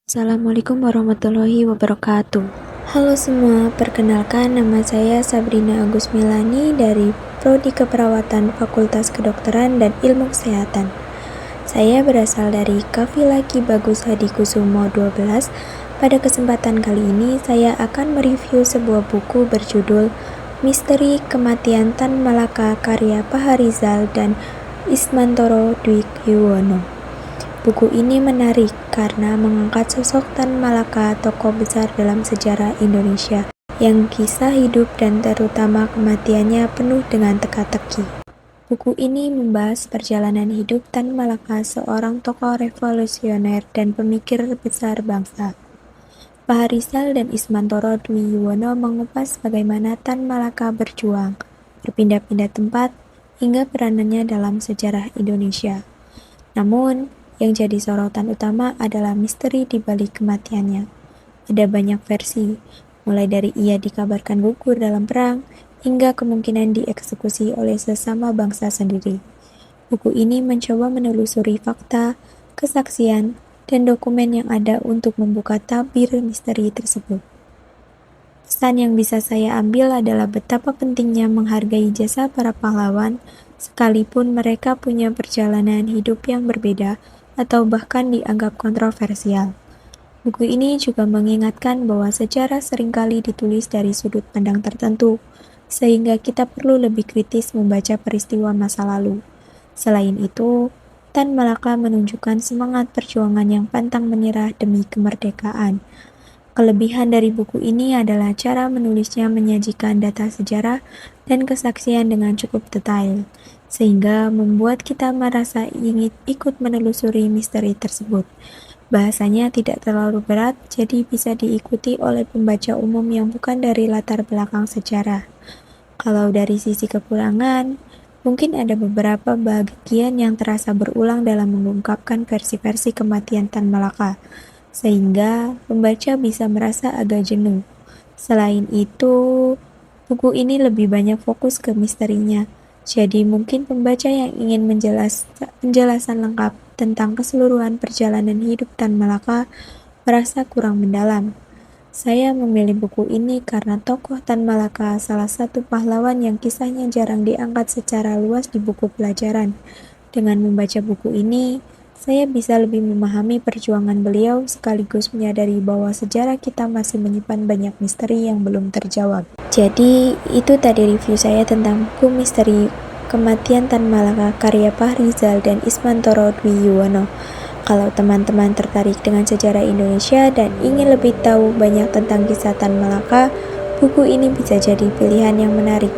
Assalamualaikum warahmatullahi wabarakatuh. Halo semua, perkenalkan nama saya Sabrina Agus Milani dari Prodi Keperawatan Fakultas Kedokteran dan Ilmu Kesehatan. Saya berasal dari Kafila Ki Bagus Hadikusumo 12. Pada kesempatan kali ini saya akan mereview sebuah buku berjudul Misteri Kematian Tan Malaka karya Paharizal dan Ismantoro Dwigyuwono. Buku ini menarik karena mengangkat sosok Tan Malaka, tokoh besar dalam sejarah Indonesia, yang kisah hidup dan terutama kematiannya penuh dengan teka-teki. Buku ini membahas perjalanan hidup Tan Malaka, seorang tokoh revolusioner dan pemikir besar bangsa. Paharizal dan Ismantoro Dwigyuwono mengupas bagaimana Tan Malaka berjuang, berpindah-pindah tempat, hingga peranannya dalam sejarah Indonesia. Namun, yang jadi sorotan utama adalah misteri di balik kematiannya. Ada banyak versi, mulai dari ia dikabarkan gugur dalam perang, hingga kemungkinan dieksekusi oleh sesama bangsa sendiri. Buku ini mencoba menelusuri fakta, kesaksian, dan dokumen yang ada untuk membuka tabir misteri tersebut. Pesan yang bisa saya ambil adalah betapa pentingnya menghargai jasa para pahlawan, sekalipun mereka punya perjalanan hidup yang berbeda atau bahkan dianggap kontroversial. Buku ini juga mengingatkan bahwa sejarah seringkali ditulis dari sudut pandang tertentu, sehingga kita perlu lebih kritis membaca peristiwa masa lalu. Selain itu, Tan Malaka menunjukkan semangat perjuangan yang pantang menyerah demi kemerdekaan. Kelebihan dari buku ini adalah cara menulisnya menyajikan data sejarah dan kesaksian dengan cukup detail, sehingga membuat kita merasa ingin ikut menelusuri misteri tersebut. Bahasanya tidak terlalu berat, jadi bisa diikuti oleh pembaca umum yang bukan dari latar belakang sejarah. Kalau dari sisi kekurangan, mungkin ada beberapa bagian yang terasa berulang dalam mengungkapkan versi-versi kematian Tan Malaka, sehingga pembaca bisa merasa agak jenuh. Selain itu, buku ini lebih banyak fokus ke misterinya. Jadi mungkin pembaca yang ingin penjelasan lengkap tentang keseluruhan perjalanan hidup Tan Malaka merasa kurang mendalam. Saya memilih buku ini karena tokoh Tan Malaka salah satu pahlawan yang kisahnya jarang diangkat secara luas di buku pelajaran. Dengan membaca buku ini, saya bisa lebih memahami perjuangan beliau sekaligus menyadari bahwa sejarah kita masih menyimpan banyak misteri yang belum terjawab. Jadi, itu tadi review saya tentang buku Misteri Kematian Tan Malaka karya Paharizal dan Ismantoro Dwigyuwono. Kalau teman-teman tertarik dengan sejarah Indonesia dan ingin lebih tahu banyak tentang kisah Tan Malaka, buku ini bisa jadi pilihan yang menarik.